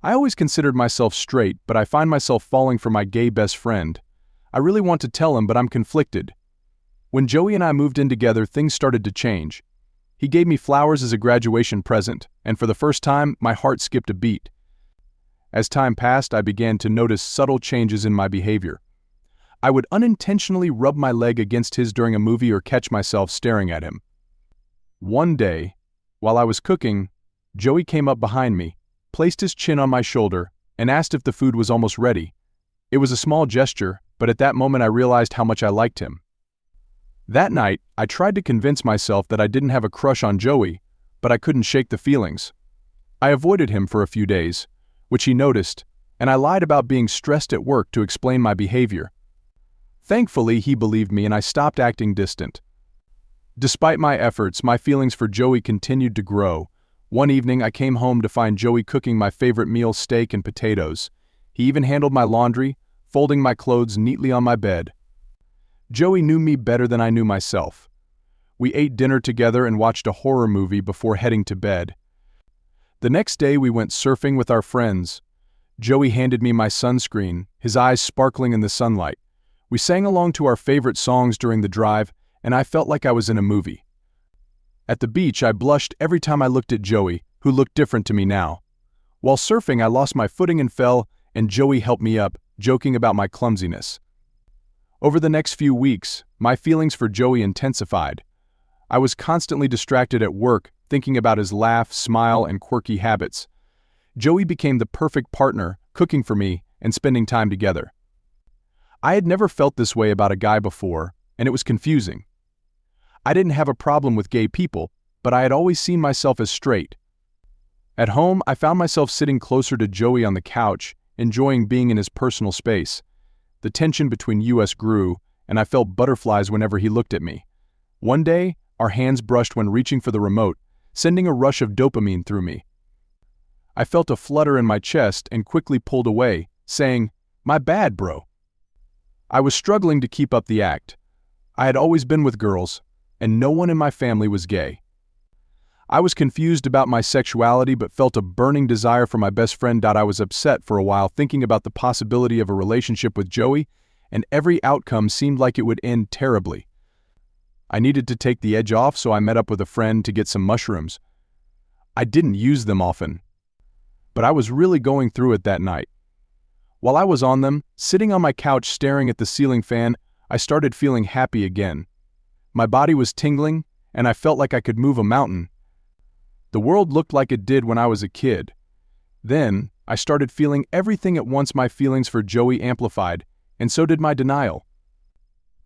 I always considered myself straight, but I find myself falling for my gay best friend. I really want to tell him, but I'm conflicted. When Joey and I moved in together, things started to change. He gave me flowers as a graduation present, and for the first time, my heart skipped a beat. As time passed, I began to notice subtle changes in my behavior. I would unintentionally rub my leg against his during a movie or catch myself staring at him. One day, while I was cooking, Joey came up behind me, placed his chin on my shoulder, and asked if the food was almost ready. It was a small gesture, but at that moment I realized how much I liked him. That night, I tried to convince myself that I didn't have a crush on Joey, but I couldn't shake the feelings. I avoided him for a few days, which he noticed, and I lied about being stressed at work to explain my behavior. Thankfully, he believed me and I stopped acting distant. Despite my efforts, my feelings for Joey continued to grow. One evening, I came home to find Joey cooking my favorite meal, steak and potatoes. He even handled my laundry, folding my clothes neatly on my bed. Joey knew me better than I knew myself. We ate dinner together and watched a horror movie before heading to bed. The next day, we went surfing with our friends. Joey handed me my sunscreen, his eyes sparkling in the sunlight. We sang along to our favorite songs during the drive, and I felt like I was in a movie. At the beach, I blushed every time I looked at Joey, who looked different to me now. While surfing, I lost my footing and fell, and Joey helped me up, joking about my clumsiness. Over the next few weeks, my feelings for Joey intensified. I was constantly distracted at work, thinking about his laugh, smile, and quirky habits. Joey became the perfect partner, cooking for me and spending time together. I had never felt this way about a guy before, and it was confusing. I didn't have a problem with gay people, but I had always seen myself as straight. At home, I found myself sitting closer to Joey on the couch, enjoying being in his personal space. The tension between us grew, and I felt butterflies whenever he looked at me. One day, our hands brushed when reaching for the remote, sending a rush of dopamine through me. I felt a flutter in my chest and quickly pulled away, saying, "My bad, bro." I was struggling to keep up the act. I had always been with girls, and no one in my family was gay. I was confused about my sexuality but felt a burning desire for my best friend. I was upset for a while thinking about the possibility of a relationship with Joey, and every outcome seemed like it would end terribly. I needed to take the edge off, so I met up with a friend to get some mushrooms. I didn't use them often, but I was really going through it that night. While I was on them, sitting on my couch staring at the ceiling fan, I started feeling happy again. My body was tingling, and I felt like I could move a mountain. The world looked like it did when I was a kid. Then, I started feeling everything at once. My feelings for Joey amplified, and so did my denial.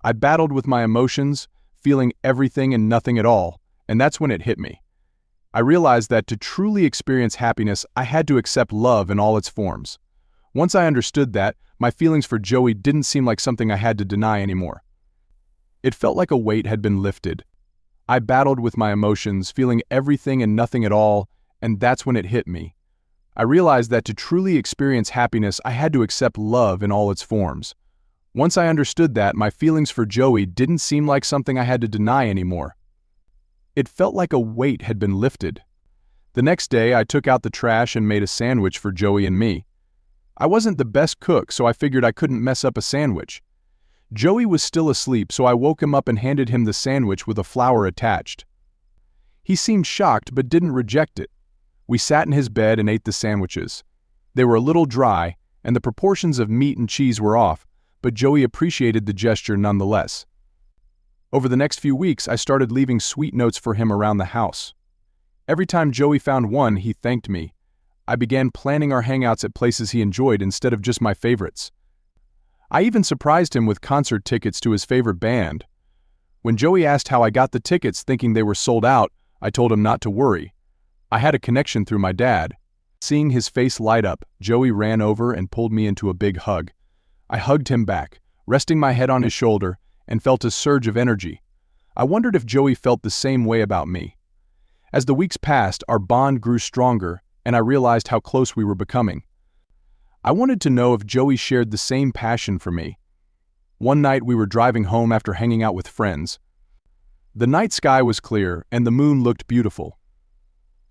I battled with my emotions, feeling everything and nothing at all, and that's when it hit me. I realized that to truly experience happiness, I had to accept love in all its forms. Once I understood that, my feelings for Joey didn't seem like something I had to deny anymore. It felt like a weight had been lifted. I battled with my emotions, feeling everything and nothing at all, and that's when it hit me. I realized that to truly experience happiness, I had to accept love in all its forms. Once I understood that, my feelings for Joey didn't seem like something I had to deny anymore. It felt like a weight had been lifted. The next day, I took out the trash and made a sandwich for Joey and me. I wasn't the best cook, so I figured I couldn't mess up a sandwich. Joey was still asleep, so I woke him up and handed him the sandwich with a flower attached. He seemed shocked but didn't reject it. We sat in his bed and ate the sandwiches. They were a little dry, and the proportions of meat and cheese were off, but Joey appreciated the gesture nonetheless. Over the next few weeks, I started leaving sweet notes for him around the house. Every time Joey found one, he thanked me. I began planning our hangouts at places he enjoyed instead of just my favorites. I even surprised him with concert tickets to his favorite band. When Joey asked how I got the tickets thinking they were sold out, I told him not to worry. I had a connection through my dad. Seeing his face light up, Joey ran over and pulled me into a big hug. I hugged him back, resting my head on his shoulder, and felt a surge of energy. I wondered if Joey felt the same way about me. As the weeks passed, our bond grew stronger, and I realized how close we were becoming. I wanted to know if Joey shared the same passion for me. One night we were driving home after hanging out with friends. The night sky was clear and the moon looked beautiful.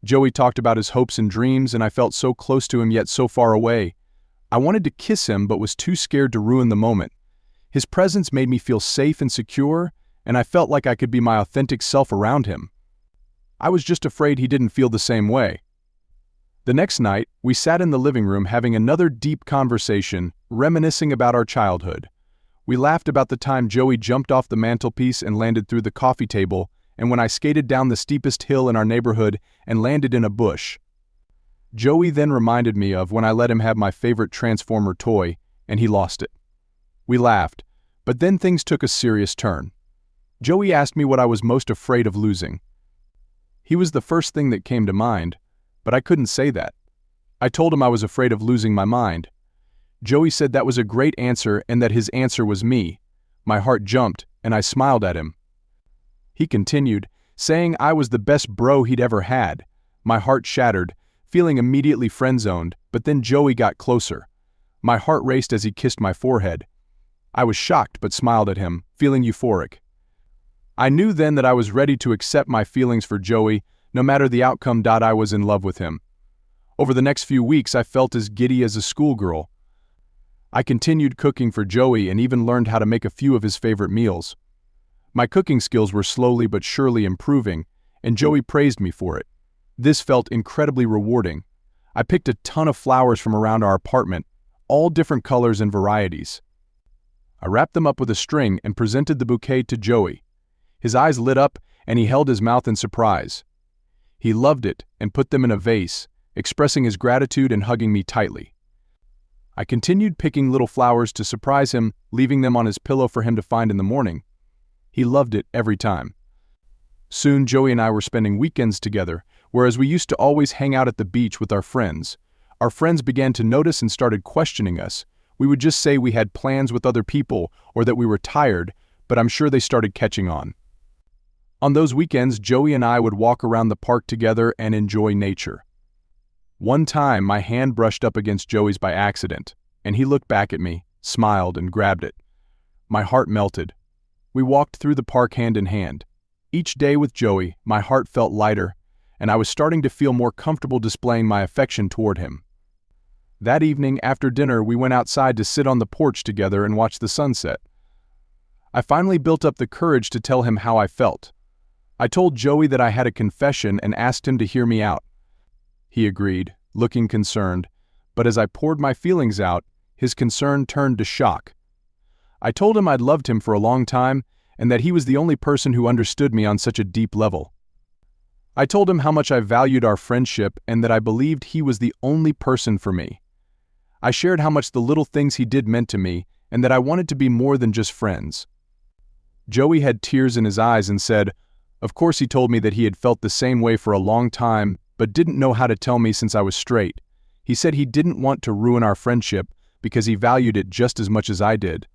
Joey talked about his hopes and dreams, and I felt so close to him yet so far away. I wanted to kiss him but was too scared to ruin the moment. His presence made me feel safe and secure, and I felt like I could be my authentic self around him. I was just afraid he didn't feel the same way. The next night, we sat in the living room having another deep conversation, reminiscing about our childhood. We laughed about the time Joey jumped off the mantelpiece and landed through the coffee table, and when I skated down the steepest hill in our neighborhood and landed in a bush. Joey then reminded me of when I let him have my favorite Transformer toy, and he lost it. We laughed, but then things took a serious turn. Joey asked me what I was most afraid of losing. He was the first thing that came to mind, but I couldn't say that. I told him I was afraid of losing my mind. Joey said that was a great answer and that his answer was me. My heart jumped, and I smiled at him. He continued, saying I was the best bro he'd ever had. My heart shattered, feeling immediately friend-zoned, but then Joey got closer. My heart raced as he kissed my forehead. I was shocked but smiled at him, feeling euphoric. I knew then that I was ready to accept my feelings for Joey, no matter the outcome. I was in love with him. Over the next few weeks, I felt as giddy as a schoolgirl. I continued cooking for Joey and even learned how to make a few of his favorite meals. My cooking skills were slowly but surely improving, and Joey praised me for it. This felt incredibly rewarding. I picked a ton of flowers from around our apartment, all different colors and varieties. I wrapped them up with a string and presented the bouquet to Joey. His eyes lit up, and he held his mouth in surprise. He loved it and put them in a vase, expressing his gratitude and hugging me tightly. I continued picking little flowers to surprise him, leaving them on his pillow for him to find in the morning. He loved it every time. Soon Joey and I were spending weekends together, whereas we used to always hang out at the beach with our friends. Our friends began to notice and started questioning us. We would just say we had plans with other people or that we were tired, but I'm sure they started catching on. On those weekends, Joey and I would walk around the park together and enjoy nature. One time, my hand brushed up against Joey's by accident, and he looked back at me, smiled, and grabbed it. My heart melted. We walked through the park hand in hand. Each day with Joey, my heart felt lighter, and I was starting to feel more comfortable displaying my affection toward him. That evening, after dinner, we went outside to sit on the porch together and watch the sunset. I finally built up the courage to tell him how I felt. I told Joey that I had a confession and asked him to hear me out. He agreed, looking concerned, but as I poured my feelings out, his concern turned to shock. I told him I'd loved him for a long time and that he was the only person who understood me on such a deep level. I told him how much I valued our friendship and that I believed he was the only person for me. I shared how much the little things he did meant to me and that I wanted to be more than just friends. Joey had tears in his eyes and said, of course he told me that he had felt the same way for a long time but didn't know how to tell me since I was straight. He said he didn't want to ruin our friendship because he valued it just as much as I did.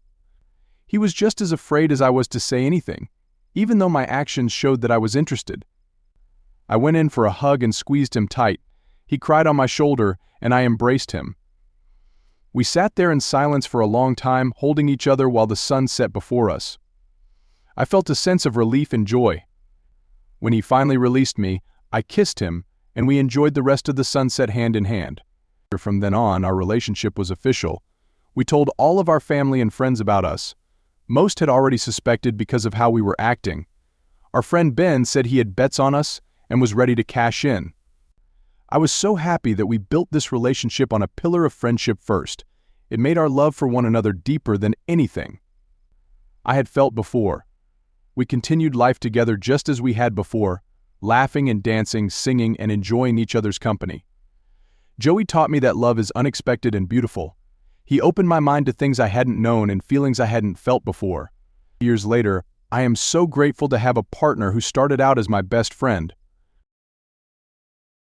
He was just as afraid as I was to say anything, even though my actions showed that I was interested. I went in for a hug and squeezed him tight. He cried on my shoulder, and I embraced him. We sat there in silence for a long time, holding each other while the sun set before us. I felt a sense of relief and joy. When he finally released me, I kissed him, and we enjoyed the rest of the sunset hand in hand. From then on, our relationship was official. We told all of our family and friends about us. Most had already suspected because of how we were acting. Our friend Ben said he had bets on us and was ready to cash in. I was so happy that we built this relationship on a pillar of friendship first. It made our love for one another deeper than anything I had felt before. We continued life together just as we had before, laughing and dancing, singing, and enjoying each other's company. Joey taught me that love is unexpected and beautiful. He opened my mind to things I hadn't known and feelings I hadn't felt before. Years later, I am so grateful to have a partner who started out as my best friend,